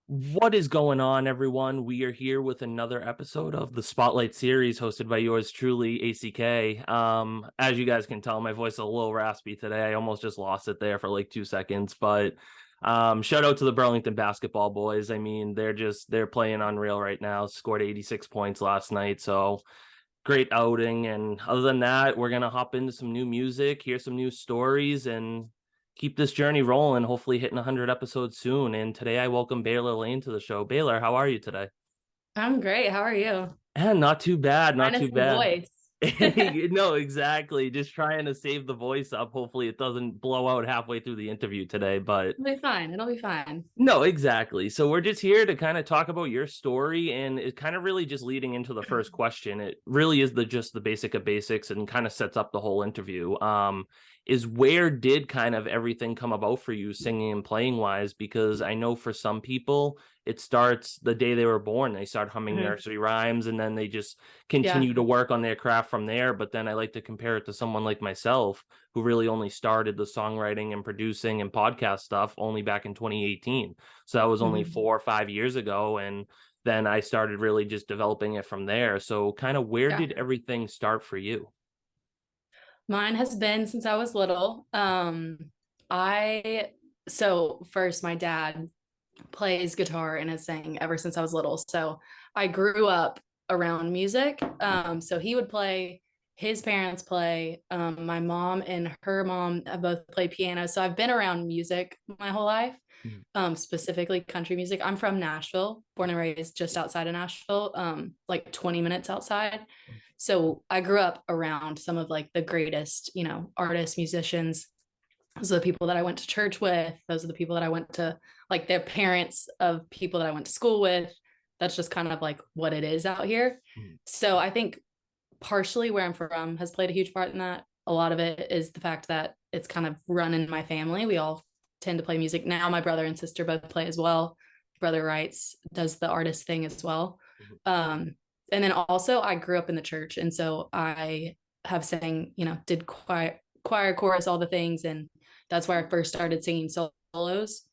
What is going on, everyone? We are here with another episode of the Spotlight series hosted by yours truly, ACK. As you guys can tell, my voice is a little raspy today. I almost just lost it there for like 2 seconds, but shout out to the Burlington basketball boys. I mean, they're playing unreal right now. Scored 86 points last night, so great outing. And other than that, we're gonna hop into some new music, hear some new stories, and keep this journey rolling, hopefully hitting 100 episodes soon. And today I welcome Baylor Lane to the show. Baylor, how are you today? I'm great. How are you? And not too bad, not Minus too the bad. voice. No, exactly. Just trying to save the voice up. Hopefully it doesn't blow out halfway through the interview today, but It'll be fine. It'll be fine. no, exactly. So we're just here to kind of talk about your story, and it kind of really just leading into the first question. It really is just the basic of basics and kind of sets up the whole interview. Is where did kind of everything come about for you, singing and playing wise? Because I know for some people it starts the day they were born. They start humming Mhm. nursery rhymes and then they just Yeah. continue to work on their craft from there. But then I like to compare it to someone like myself who really only started the songwriting and producing and podcast stuff only back in 2018. So that was only Mhm. 4 or 5 years ago. And then I started really just developing it from there. So kind of where Yeah. did everything start for you? Mine has been since I was little. I so first my dad plays guitar and has sang ever since I was little. So I grew up around music. So he would play, his parents play, my mom and her mom have both played piano. So I've been around music my whole life, Mhm. specifically country music. I'm from Nashville, born and raised just outside of Nashville, like 20 minutes outside. So I grew up around some of like the greatest, artists, musicians. Those are the people that I went to church with. Those are the people that I went to, like, their parents of people that I went to school with. That's just kind of like what it is out here. Mhm. So I think partially where I'm from has played a huge part in that. A lot of it is the fact that it's kind of run in my family. We all tend to play music now. My brother and sister both play as well. Brother writes, does the artist thing as well. Mhm. Um, and then also I grew up in the church, and so I have sang, did choir, chorus, all the things, and that's where I first started singing solos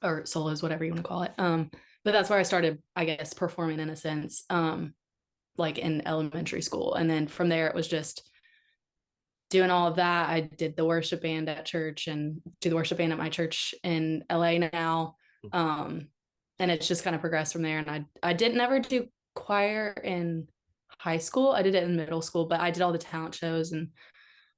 or solos, whatever you want to call it. But that's where I started, I guess, performing in a sense. Like in elementary school. And then from there, it was just doing all of that. I did the worship band at church and do the worship band at my church in LA now. Um, and it's just kind of progressed from there. And I didn't ever do choir in high school. I did it in middle school, but I did all the talent shows and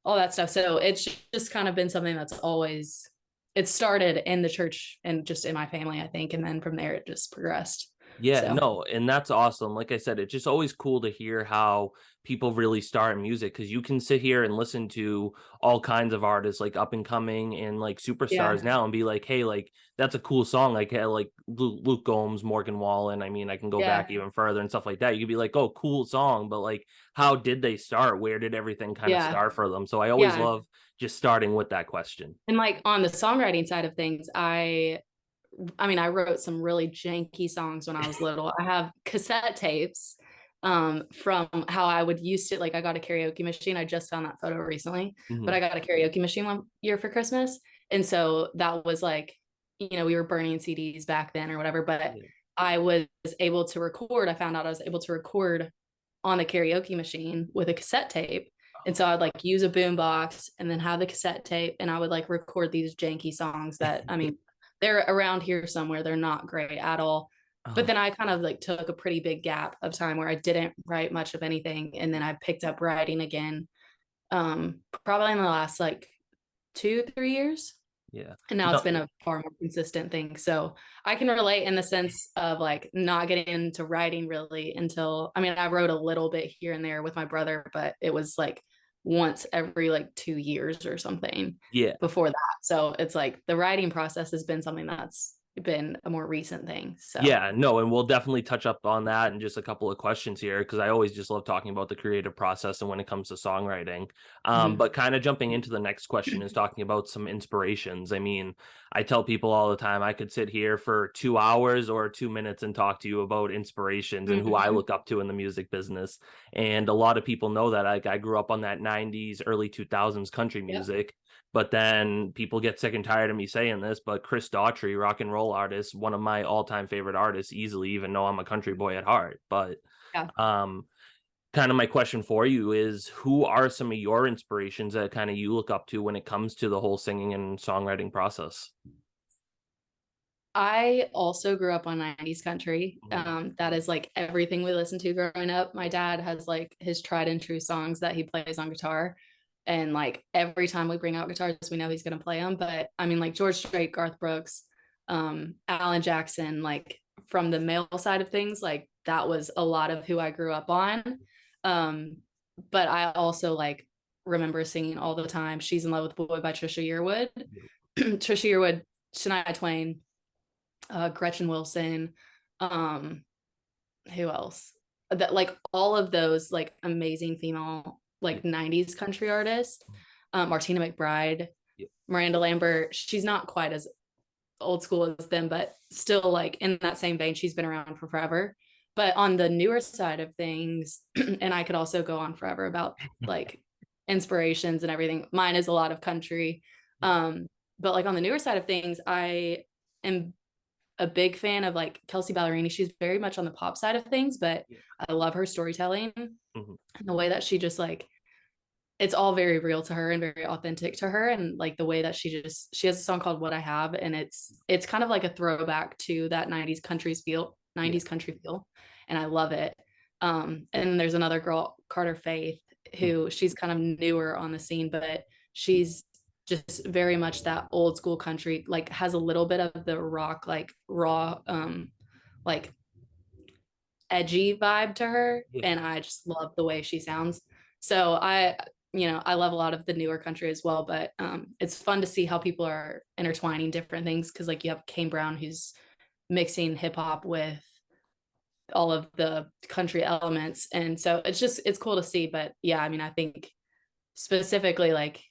all that stuff. So it's just kind of been something that's always, it started in the church and just in my family, I think. And then from there, it just progressed. Yeah, So, no, and that's awesome. Like I said, it's just always cool to hear how people really start in music because you can sit here and listen to all kinds of artists like up and coming and like superstars yeah, now and be like, hey, like that's a cool song. Like, hey, like Luke Gomes, Morgan Wallen. I mean, I can go back yeah, even further and stuff like that. You could be like, oh, cool song, but like, how did they start? Where did everything kind of yeah, start for them? So I always yeah. love just starting with that question. And like on the songwriting side of things, I mean, I wrote some really janky songs when I was little. I have cassette tapes from how I would used to, like, I got a karaoke machine. I just found that photo recently, but Mhm. I got a karaoke machine one year for Christmas. And so that was like, we were burning CDs back then or whatever, but Yeah. I was able to record. I found out I was able to record on the karaoke machine with a cassette tape. And so I'd like use a boom box and then have the cassette tape and I would like record these janky songs that, I mean, they're around here somewhere. They're not great at all. But Oh, then I kind of like took a pretty big gap of time where I didn't write much of anything. And then I picked up writing again, probably in the last like 2, 3 years. yeah. And now it's No, been a far more consistent thing. So I can relate in the sense of like not getting into writing really until, I mean, I wrote a little bit here and there with my brother, but it was like once every like 2 years or something yeah. before that. So it's like the writing process has been something that's been a more recent thing. So, Yeah, no, and we'll definitely touch up on that in just a couple of questions here because I always just love talking about the creative process and when it comes to songwriting. mhm. But kind of jumping into the next question is talking about some inspirations. I mean, I tell people all the time I could sit here for 2 hours or 2 minutes and talk to you about inspirations and who I Mhm. look up to in the music business. And a lot of people know that I grew up on that 90s, early 2000s country Yep. music. But then people get sick and tired of me saying this, but Chris Daughtry, Rock and Roll all artists, one of my all-time favorite artists easily, even though I'm a country boy at heart. But Yeah. um kind of my question for you is, who are some of your inspirations that kind of you look up to when it comes to the whole singing and songwriting process? I also grew up on 90s country. Mhm. That is like everything we listened to growing up. My dad has like his tried and true songs that he plays on guitar. And like every time we bring out guitars, we know he's going to play them. But I mean, like George Strait, Garth Brooks, Alan Jackson, like from the male side of things, like that was a lot of who I grew up on. Um, but I also like remember singing all the time She's in Love with Boy by Trisha Yearwood. Trisha Yearwood, Shania Twain, Gretchen Wilson, um, who else? That like all of those like amazing female Yeah. like 90s country artists. Martina McBride, Yeah. Miranda Lambert. She's not quite as old school as them, but still like in that same vein, she's been around for forever. But on the newer side of things, and I could also go on forever about like inspirations and everything. Mine is a lot of country. But like on the newer side of things, I am a big fan of like Kelsey Ballerini. She's very much on the pop side of things, but Yeah. I love her storytelling Mhm. and the way that she just like it's all very real to her and very authentic to her, and like the way that she has a song called What I Have, and it's kind of like a throwback to that 90s country feel, and I love it. And there's another girl, Carter Faith, Mhm. who she's kind of newer on the scene, but she's just very much that old school country, like has a little bit of the rock, like raw, like edgy vibe to her, Yeah. and I just love the way she sounds. So I love a lot of the newer country as well, but it's fun to see how people are intertwining different things, because like you have Kane Brown who's mixing hip hop with all of the country elements, and so it's cool to see. But yeah, I mean, I think specifically like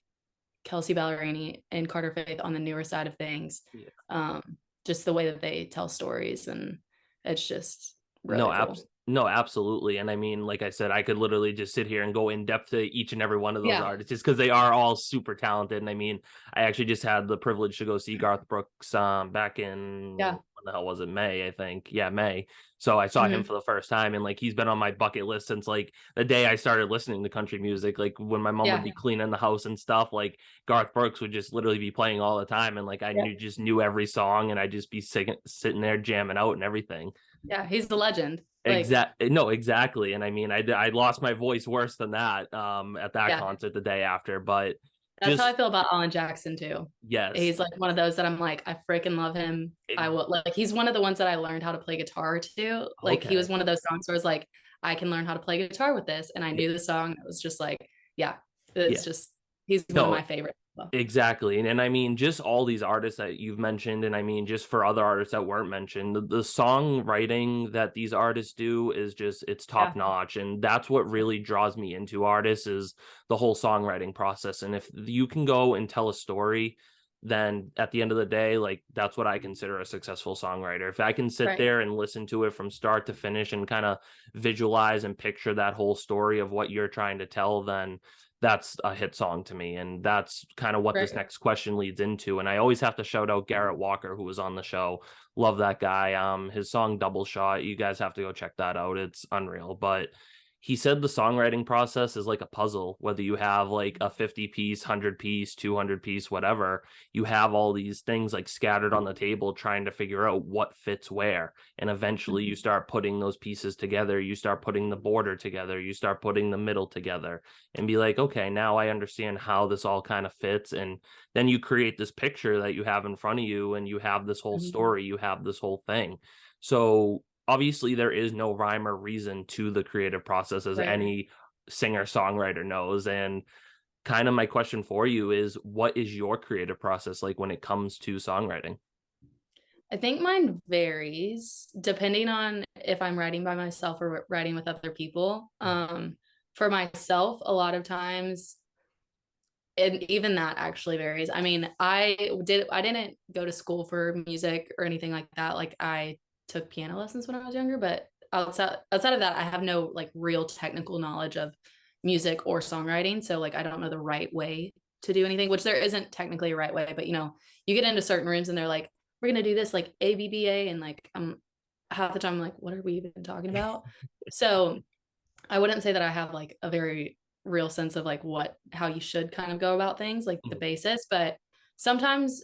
Kelsey Ballerini and Carter Faith on the newer side of things, Yeah. um, just the way that they tell stories, and it's just No, really cool. no, absolutely. And I mean, like I said, I could literally just sit here and go in depth to each and every one of those Yeah, artists just because they are all super talented. And I mean, I actually just had the privilege to go see Garth Brooks back in, yeah. when the hell was it? May, I think. Yeah, May. So I saw him Mhm. for the first time, and like he's been on my bucket list since like the day I started listening to country music. Like when my mom would Yeah, be cleaning the house and stuff, like Garth Brooks would just literally be playing all the time, and like I yeah, knew every song, and I'd just be sitting there jamming out and everything. yeah. He's the legend. Like, No, exactly. And I mean, I lost my voice worse than that at that yeah, concert the day after, but that's how I just feel about Alan Jackson too. yes. He's like one of those that I'm like, I freaking love him. It- I will like he's one of the ones that I learned how to play guitar to. Like he was okay. one of those songs where I was like, I can learn how to play guitar with this. And I Yeah. knew the song. It was just like, yeah, Yeah. it's just he's one of No, my favorites. So, exactly. And I mean, just all these artists that you've mentioned, and I mean, just for other artists that weren't mentioned, the songwriting that these artists do is just, it's top yeah, notch. And that's what really draws me into artists, is the whole songwriting process. And if you can go and tell a story, then at the end of the day, like that's what I consider a successful songwriter. If I can sit right, there and listen to it from start to finish and kind of visualize and picture that whole story of what you're trying to tell, then that's a hit song to me. And that's kind of what this right. next question leads into. And I always have to shout out Garrett Walker, who was on the show. Love that guy. His song Double Shot, you guys have to go check that out. It's unreal. But he said the songwriting process is like a puzzle, whether you have like a 50 piece, 100 piece, 200 piece, whatever. You have all these things like scattered on the table trying to figure out what fits where. And eventually you Mhm. start putting those pieces together. You start putting the border together. You start putting the middle together, and be like, okay, now I understand how this all kind of fits. And then you create this picture that you have in front of you, and you have this whole Mhm. story, you have this whole thing. So obviously there is no rhyme or reason to the creative process, as Right. any singer songwriter knows. And kind of my question for you is, what is your creative process like when it comes to songwriting? I think mine varies depending on if I'm writing by myself or writing with other people. For myself, a lot of times, and even that actually varies. I mean, I didn't go to school for music or anything like that. Like I took piano lessons when I was younger, but outside of that, I have no like real technical knowledge of music or songwriting. So like I don't know the right way to do anything, which there isn't technically a right way, but you get into certain rooms and they're like, we're gonna do this like ABBA, and like I'm half the time I'm like, what are we even talking about? So I wouldn't say that I have like a very real sense of like how you should kind of go about things, like the Mhm. basis, but sometimes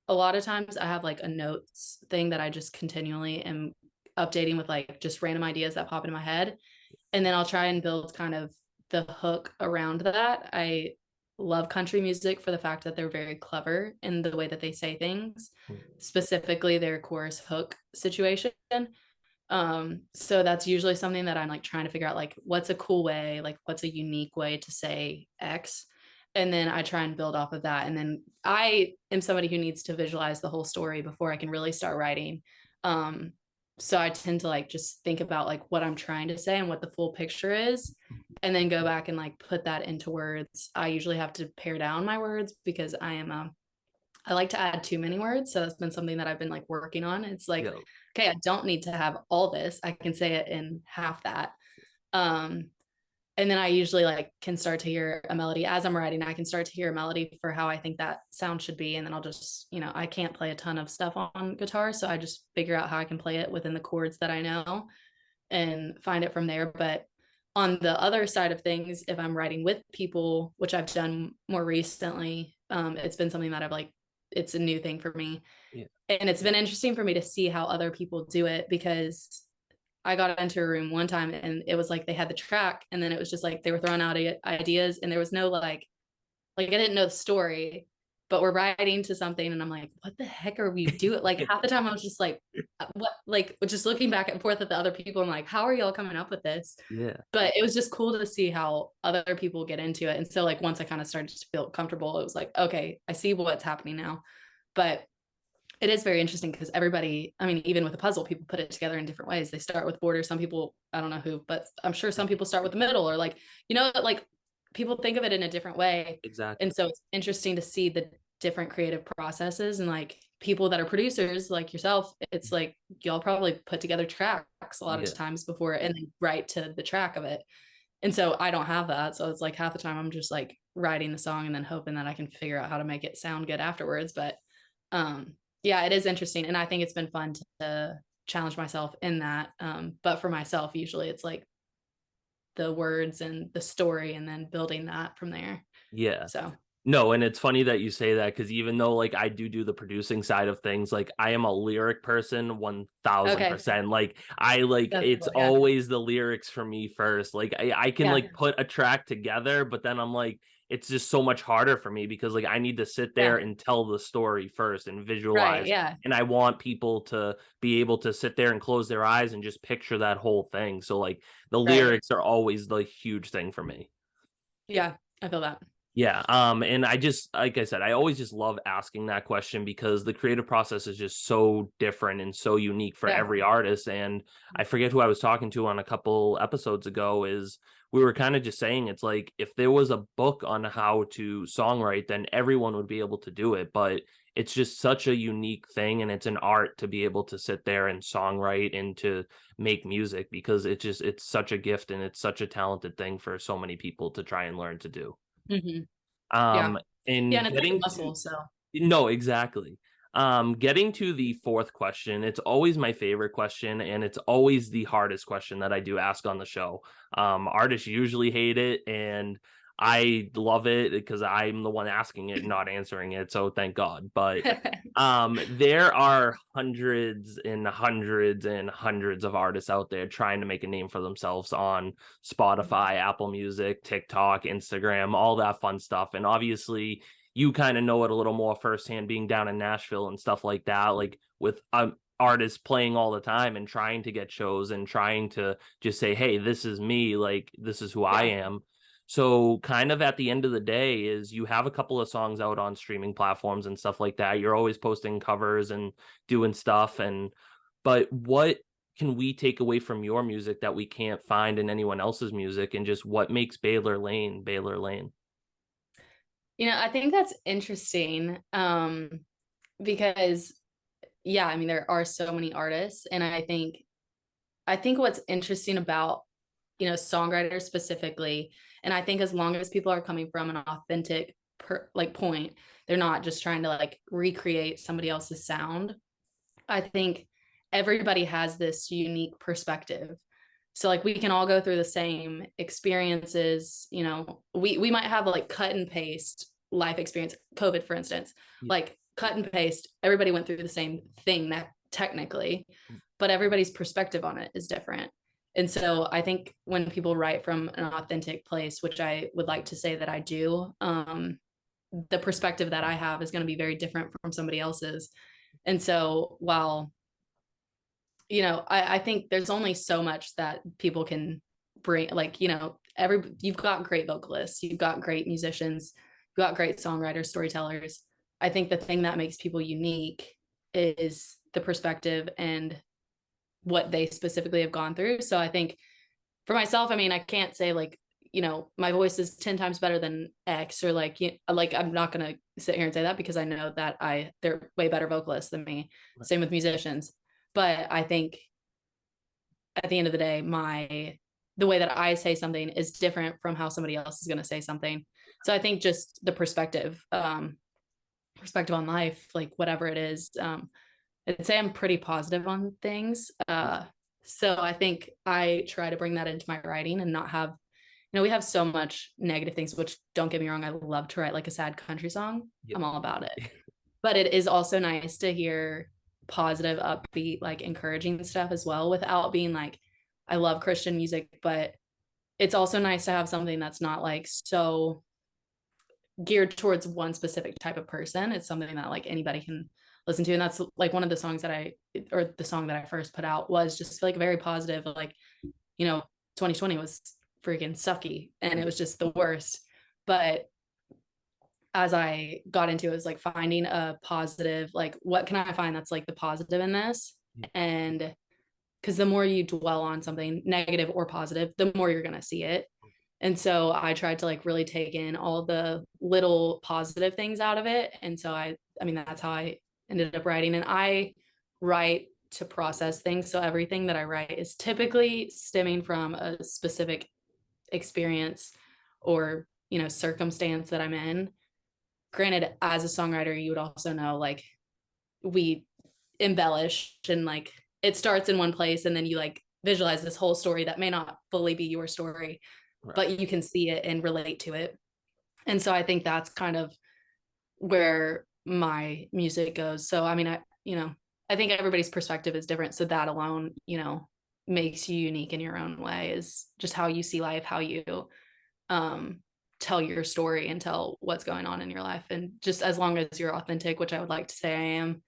a lot of times I have like a notes thing that I just continually am updating with like just random ideas that pop into my head. And then I'll try and build kind of the hook around that. I love country music for the fact that they're very clever in the way that they say things, specifically their chorus hook situation. So that's usually something that I'm like trying to figure out, like what's a cool way, like what's a unique way to say X. And then I try and build off of that. And then I am somebody who needs to visualize the whole story before I can really start writing. Um, so I tend to like just think about like what I'm trying to say and what the full picture is, and then go back and like put that into words. I usually have to pare down my words because I like to add too many words. So that's been something that I've been like working on. It's like, Yeah. okay, I don't need to have all this. I can say it in half that. Um, and then I usually like can start to hear a melody as I'm writing. I can start to hear a melody for how I think that sound should be. And then I'll just, I can't play a ton of stuff on guitar. So I just figure out how I can play it within the chords that I know and find it from there. But on the other side of things, if I'm writing with people, which I've done more recently, it's been something that it's a new thing for me. Yeah. And it's been interesting for me to see how other people do it, because I got into a room one time and it was like they had the track, and then it was just like they were throwing out ideas, and there was no like I didn't know the story, but we're writing to something, and I'm like, what the heck are we doing? Like half the time I was just like, what? Like just looking back and forth at the other people, and like, how are y'all coming up with this? Yeah. But it was just cool to see how other people get into it. And so like once I kind of started to feel comfortable, it was like, okay, I see what's happening now. But it is very interesting because everybody, I mean, even with a puzzle, people put it together in different ways. They start with borders. Some people, I don't know who, but I'm sure some people start with the middle, or like, like people think of it in a different way. Exactly. And so it's interesting to see the different creative processes, and like people that are producers like yourself, it's like y'all probably put together tracks a lot of Yeah. times before and then write to the track of it. And so I don't have that. So it's like half the time I'm just like writing the song and then hoping that I can figure out how to make it sound good afterwards. But yeah, it is interesting. And I think it's been fun to challenge myself in that. But for myself, usually it's like the words and the story and then building that from there. Yeah. So No, and it's funny that you say that, because even though like I do the producing side of things, like I am a lyric person okay. 1000%. Like I like That's it's cool. Yeah. always the lyrics for me first. Like I can Yeah. like put a track together, but then I'm like, it's just so much harder for me because like I need to sit there Yeah. and tell the story first and Right. visualize. Yeah. And I want people to be able to sit there and close their eyes and just picture that whole thing. So like the Right. lyrics are always the huge thing for me. Yeah. I feel that. Yeah, and I just like I said, I always just love asking that question because the creative process is just so different and so unique for Yeah. every artist. And I forget who I was talking to on a couple episodes ago, is we were kind of just saying it's like if there was a book on how to songwrite, then everyone would be able to do it. But it's just such a unique thing, and it's an art to be able to sit there and songwrite and to make music, because it's such a gift and it's such a talented thing for so many people to try and learn to do. Hmm. Yeah. Um, Yeah. and And it's like a getting to muscle. So no, exactly. Getting to the fourth question, it's always my favorite question, and it's always the hardest question that I do ask on the show. Artists usually hate it, and I love it because I'm the one asking it, not answering it. So thank God. But there are hundreds and hundreds and hundreds of artists out there trying to make a name for themselves on Spotify, Apple Music, TikTok, Instagram, all that fun stuff. And obviously, you kind of know it a little more firsthand being down in Nashville and stuff like that, like with artists playing all the time and trying to get shows and trying to just say, hey, this is me, like this is who I yeah. am. So kind of at the end of the day is you have a couple of songs out on streaming platforms and stuff like that. You're always posting covers and doing stuff. But what can we take away from your music that we can't find in anyone else's music, and just what makes Baylor Lane Baylor Lane? I think that's interesting. Because yeah, I mean, there are so many artists, and I think what's interesting about, songwriters specifically, and I think as long as people are coming from an authentic point, they're not just trying to like recreate somebody else's sound. I think everybody has this unique perspective. So like we can all go through the same experiences, we might have like cut and paste life experience, COVID, for instance, Yeah. like cut and paste, everybody went through the same thing that technically, but everybody's perspective on it is different. And so I think when people write from an authentic place, which I would like to say that I do, the perspective that I have is going to be very different from somebody else's. And so while I think there's only so much that people can bring, like, you've got great vocalists, you've got great musicians, you've got great songwriters, storytellers. I think the thing that makes people unique is the perspective and what they specifically have gone through. So I think for myself, I mean, I can't say like, my voice is 10 times better than X, or like, I'm not going to sit here and say that, because I know that they're way better vocalists than me. Right. Same with musicians. But I think at the end of the day, the way that I say something is different from how somebody else is going to say something. So I think just the perspective on life, like whatever it is, I'd say I'm pretty positive on things. So I think I try to bring that into my writing and not have, we have so much negative things, which, don't get me wrong, I love to write like a sad country song. Yep. I'm all about it. But it is also nice to hear positive, upbeat, like encouraging stuff as well, without being like, I love Christian music, but it's also nice to have something that's not like so geared towards one specific type of person. It's something that like anybody can listen to. And that's like one of the songs the song that I first put out was just like very positive. Like, 2020 was freaking sucky and it was just the worst. But as I got into it, was like finding a positive, like, what can I find that's like the positive in this? And because the more you dwell on something negative or positive, the more you're going to see it. And so I tried to like really take in all the little positive things out of it. And so I mean, that's how I ended up writing. And I write to process things. So everything that I write is typically stemming from a specific experience or, circumstance that I'm in. Granted, as a songwriter, you would also know, like, we embellish and like it starts in one place and then you like visualize this whole story that may not fully be your story, Right. but you can see it and relate to it. And so I think that's kind of where my music goes. So I mean, I think everybody's perspective is different, so that alone, makes you unique in your own way, is just how you see life, how you tell your story and tell what's going on in your life. And just as long as you're authentic, which I would like to say I am,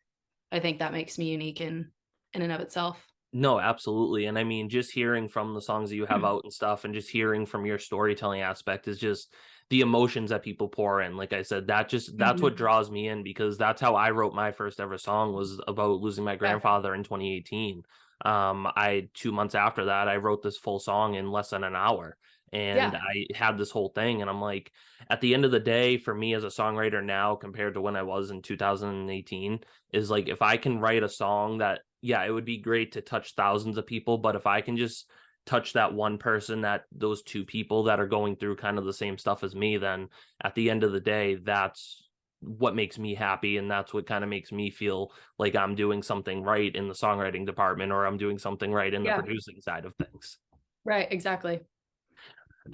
I think that makes me unique in and of itself. No, absolutely. And I mean, just hearing from the songs that you have Mm-hmm. out and stuff, and just hearing from your storytelling aspect is just the emotions that people pour in. Like I said, that's what draws me in, because that's how I wrote my first ever song, was about losing my grandfather in 2018. 2 months after that, I wrote this full song in less than an hour. And Yeah. I had this whole thing, and I'm like, at the end of the day, for me as a songwriter now compared to when I was in 2018, is like, if I can write a song that, yeah, it would be great to touch thousands of people, but if I can just touch that one person, that those two people that are going through kind of the same stuff as me, then at the end of the day, that's what makes me happy. And that's what kind of makes me feel like I'm doing something right in the songwriting department, or I'm doing something right in the Yeah. producing side of things. Right. Exactly.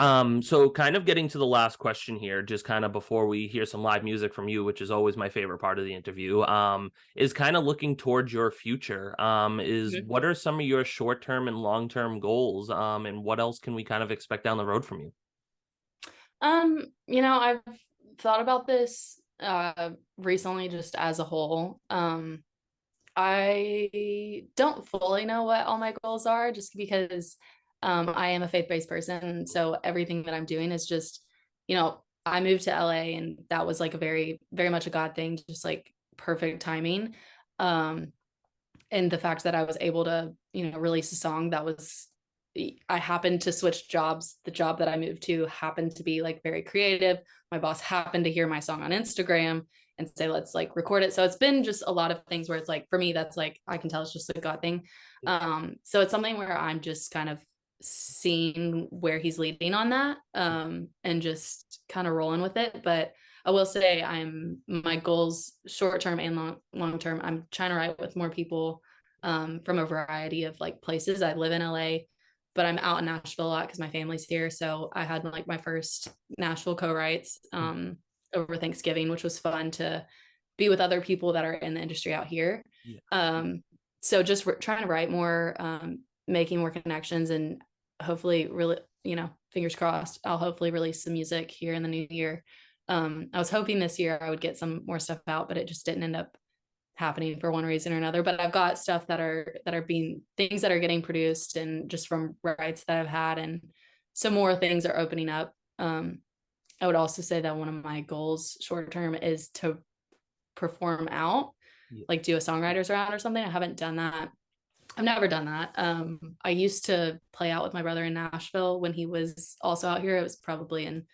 So kind of getting to the last question here, just kind of before we hear some live music from you, which is always my favorite part of the interview, is kind of looking towards your future. Is Mhm. What are some of your short-term and long-term goals? And what else can we kind of expect down the road from you? I've thought about this recently just as a whole. I don't fully know what all my goals are, just because I am a faith-based person. So everything that I'm doing is just, I moved to LA and that was like a very, very much a God thing, just like perfect timing. Um, and the fact that I was able to, release a song that was, I happened to switch jobs. The job that I moved to happened to be like very creative. My boss happened to hear my song on Instagram and say, let's like record it. So it's been just a lot of things where it's like, for me, that's like, I can tell it's just a God thing. So it's something where I'm just kind of seeing where he's leading on that, and just kind of rolling with it. But I will say my goals short term and long term. I'm trying to write with more people from a variety of like places. I live in LA, but I'm out in Nashville a lot because my family's here. So I had like my first Nashville co-writes over Thanksgiving, which was fun to be with other people that are in the industry out here. Yeah. So just trying to write more, making more connections, and hopefully really, fingers crossed, I'll hopefully release some music here in the new year. I was hoping this year I would get some more stuff out, but it just didn't end up happening for one reason or another. But I've got stuff that are being things that are getting produced, and just from writes that I've had, and some more things are opening up. I would also say that one of my goals short term is to perform out, Yeah. like do a songwriters round or something. I haven't done that. I've never done that. I used to play out with my brother in Nashville when he was also out here. It was probably in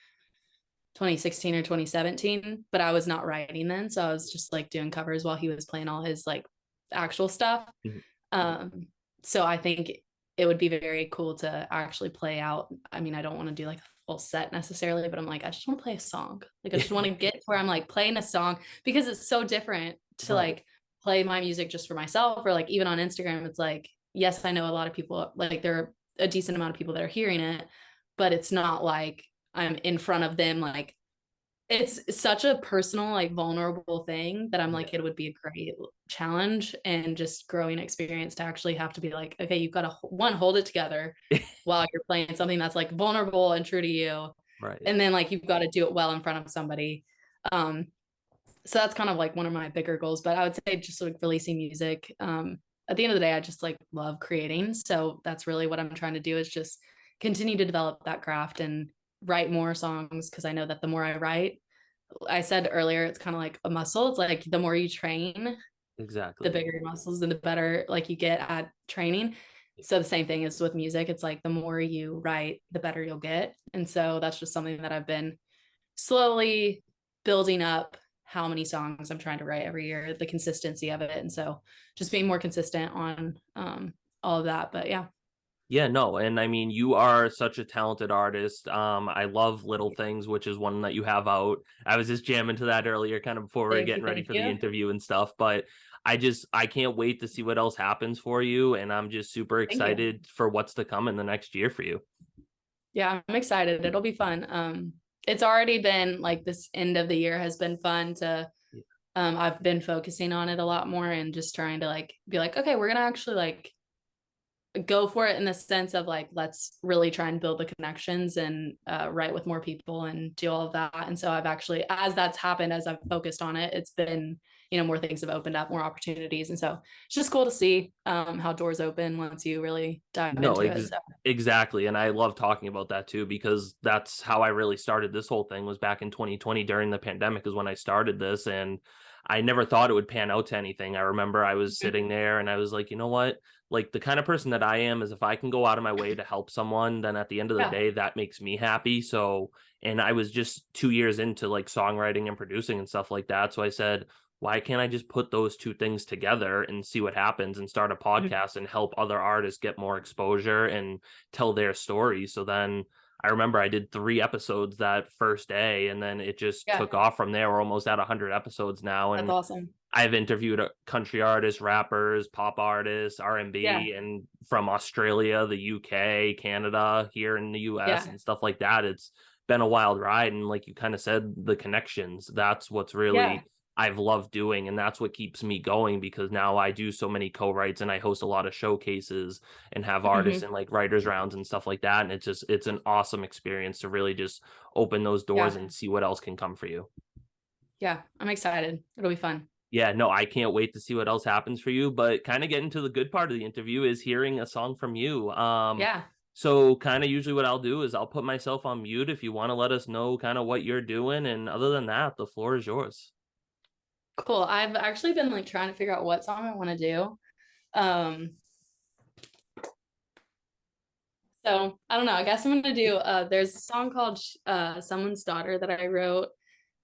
2016 or 2017, but I was not writing then. So I was just like doing covers while he was playing all his like actual stuff. Mhm. So I think it would be very cool to actually play out. I mean, I don't want to do like a full set necessarily, but I'm like, I just want to play a song. Like, I just want to get to where I'm like playing a song, because it's so different to Right. like play my music just for myself, or like even on Instagram. It's like, yes, I know a lot of people, like there are a decent amount of people that are hearing it, but it's not like I'm in front of them. Like, it's such a personal, like vulnerable thing that I'm Yeah. like, it would be a great challenge and just growing experience to actually have to be like, okay, you've got to hold it together while you're playing something that's like vulnerable and true to you. Right. And then like, you've got to do it well in front of somebody. Um, so that's kind of like one of my bigger goals, but I would say just like releasing music. At the end of the day, I just like love creating. So that's really what I'm trying to do, is just continue to develop that craft and write more songs. Cause I know that the more I write, I said earlier, it's kind of like a muscle. It's like the more you train, the Exactly. bigger your muscles and the better like you get at training. So the same thing is with music. It's like the more you write, the better you'll get. And so that's just something that I've been slowly building up, how many songs I'm trying to write every year, the consistency of it. And so just being more consistent on all of that. But yeah. Yeah, no, and I mean, you are such a talented artist. I love Little Things, which is one that you have out. I was just jamming to that earlier, kind of before we were Thank you. getting ready Thank for the you. interview and stuff. But I can't wait to see what else happens for you, and I'm just super Thank you. excited for what's to come in the next year for you. Yeah, I'm excited. It'll be fun. It's already been like, this end of the year has been fun to Yeah. I've been focusing on it a lot more, and just trying to like be like, okay, we're gonna actually like go for it, in the sense of like, let's really try and build the connections and write with more people and do all of that. And so I've actually, as that's happened, as I've focused on it, it's been, more things have opened up, more opportunities. And so it's just cool to see how doors open once you really dive No, into it. So exactly. And I love talking about that too, because that's how I really started this whole thing, was back in 2020 during the pandemic is when I started this. And I never thought it would pan out to anything. I remember I was sitting there and I was like, you know what? Like, the kind of person that I am is, if I can go out of my way to help someone, then at the end of the yeah. day, that makes me happy. So, and I was just 2 years into like songwriting and producing and stuff like that. So I said, why can't I just put those two things together and see what happens, and start a podcast and help other artists get more exposure and tell their stories? So then I remember I did 3 episodes that first day, and then it just Yeah, took off from there. We're almost at 100 episodes now. that's And awesome. I've interviewed country artists, rappers, pop artists, Yeah. R&B, and from Australia, the UK, Canada, here in the US, Yeah. and stuff like that. It's been a wild ride. And like you kind of said, the connections, that's what's Yeah. really I've loved doing. And that's what keeps me going, because now I do so many co-writes and I host a lot of showcases and have artists Hmm. and like writers rounds and stuff like that. And it's an awesome experience to really just open those doors Yeah. and see what else can come for you. Yeah. I'm excited. It'll be fun. Yeah, no, I can't wait to see what else happens for you. But kind of getting to the good part of the interview is hearing a song from you. Yeah. So kind of usually what I'll do is I'll put myself on mute if you want to let us know kind of what you're doing. And other than that, the floor is yours. Cool. I've actually been like trying to figure out what song I want to do. Um, so I don't know. I guess I'm gonna do there's a song called Someone's Daughter that I wrote,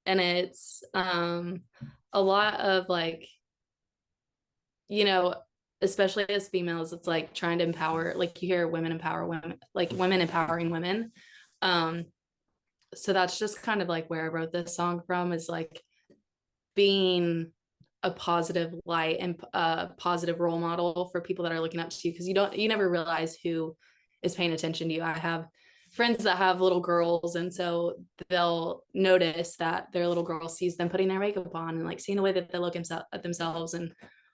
and it's a lot of like, you know, especially as females, it's like trying to empower, like you hear women empower women, like women empowering women. Um, so that's just kind of like where I wrote this song from, is like being a positive light and a positive role model for people that are looking up to you, because you never realize who is paying attention to you. I have friends that have little girls, and so they'll notice that their little girl sees them putting their makeup on and like seeing the way that they look at themselves and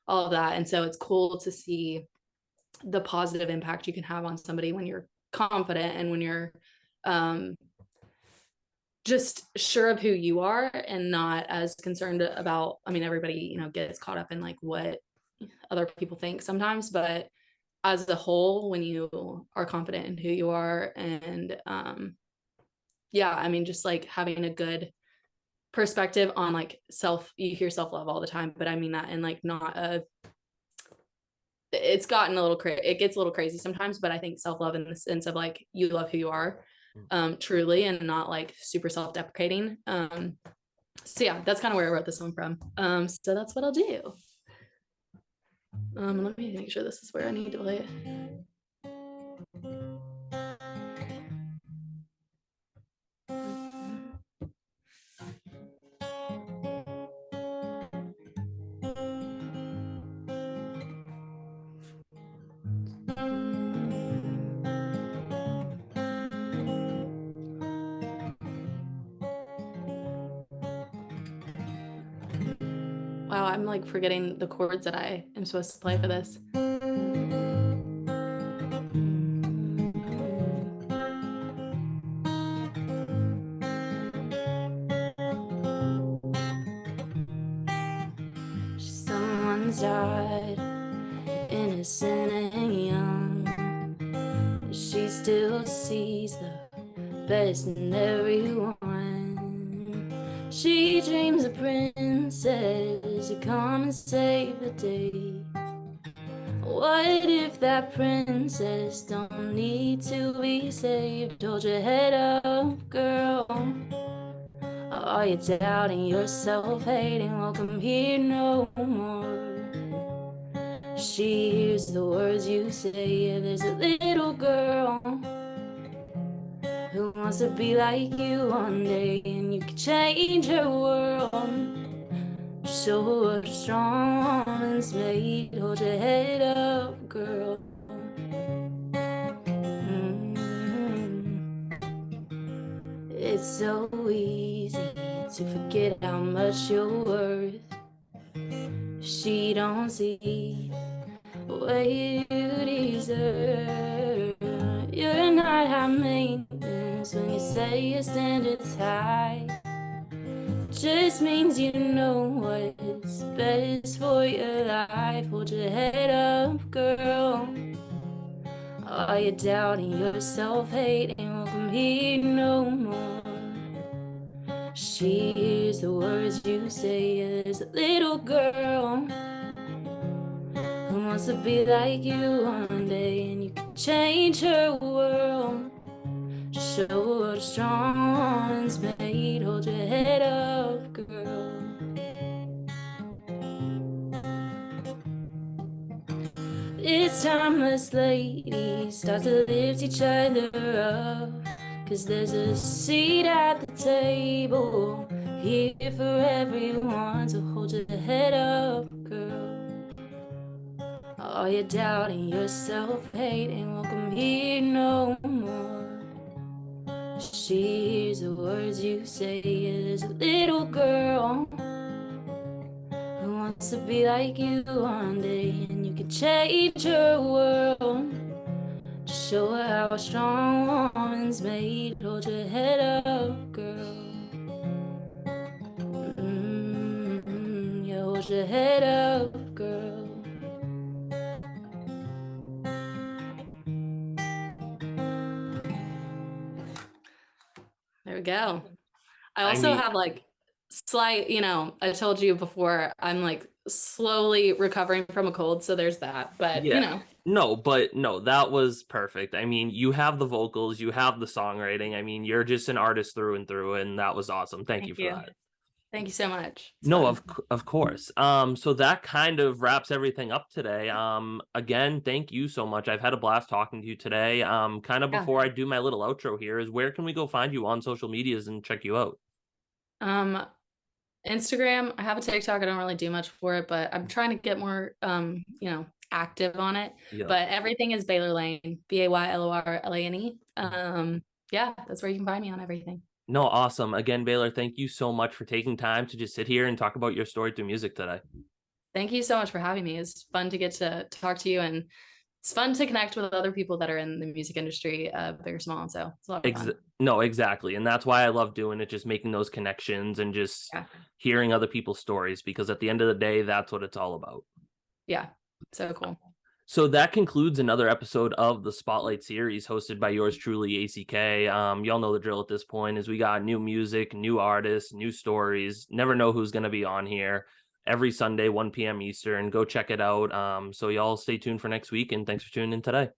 all of that. And so it's cool to see the positive impact you can have on somebody when you're confident and when you're um, just sure of who you are and not as concerned about, I mean, everybody, gets caught up in like what other people think sometimes, but as a whole, when you are confident in who you are, and yeah, I mean, just like having a good perspective on like you hear self-love all the time, but I mean that in like not a, it's gotten a little it gets a little crazy sometimes, but I think self-love in the sense of like you love who you are truly, and not like super self-deprecating. So yeah, that's kind of where I wrote this one from. So that's what I'll do. Let me make sure this is where I need to play it. Wow, I'm like forgetting the chords that I am supposed to play for this. Someone's died, innocent and young. She still sees the best in everyone. She dreams a princess to come and save the day. What if that princess don't need to be saved? Hold your head up, girl. Are you doubting yourself, hating? Welcome here no more. She hears the words you say. There's a little girl who wants to be like you one day, and you can change her world. Show her what a strong woman's made. Hold your head up, girl. It's so easy to forget how much you're worth. She don't see what you deserve. You're not high maintenance when you say your standards high. Just means you know what's best for your life. Hold your head up, girl. Are you doubting yourself, hating? Welcome here no more. She hears the words you say. There's a little girl who wants to be like you one day, and you can change her world. Just show her what a strong woman's made. Hold your head up, girl. It's time us ladies start to lift each other up, 'cause there's a seat at the table here for everyone. So hold your head up, girl. Are you doubting yourself, hating? Welcome here no more. She hears the words you say. There's a little girl who wants to be like you one day, and you can change her world. Just show her how a strong woman's made. Hold your head up, girl. Yeah, hold your head up, girl. There we go. I also have like slight, I told you before, I'm like slowly recovering from a cold, so there's that. But yeah. No, but no, that was perfect. I mean, you have the vocals, you have the songwriting. I mean, you're just an artist through and through, and that was awesome. Thank you for that. Thank you so much. It's No, fun. of course. So that kind of wraps everything up today. Again, thank you so much. I've had a blast talking to you today. Kind of Yeah. before I do my little outro here, is where can we go find you on social medias and check you out? Um, Instagram, I have a TikTok. I don't really do much for it, but I'm trying to get more, active on it. Yeah. But everything is Baylor Lane, Baylorlane. Yeah, that's where you can find me on everything. No, awesome. Again, Baylor, thank you so much for taking time to just sit here and talk about your story through music today. Thank you so much for having me. It's fun to get to talk to you, and it's fun to connect with other people that are in the music industry, big or small. So it's a lot of Ex- fun. no, exactly. And that's why I love doing it, just making those connections and just Yeah. hearing other people's stories, because at the end of the day, that's what it's all about. Yeah. So cool. So that concludes another episode of the Spotlight series hosted by yours truly, ACK. Y'all know the drill at this point is we got new music, new artists, new stories. Never know who's going to be on here every Sunday, 1 p.m. Eastern. Go check it out. So y'all stay tuned for next week, and thanks for tuning in today.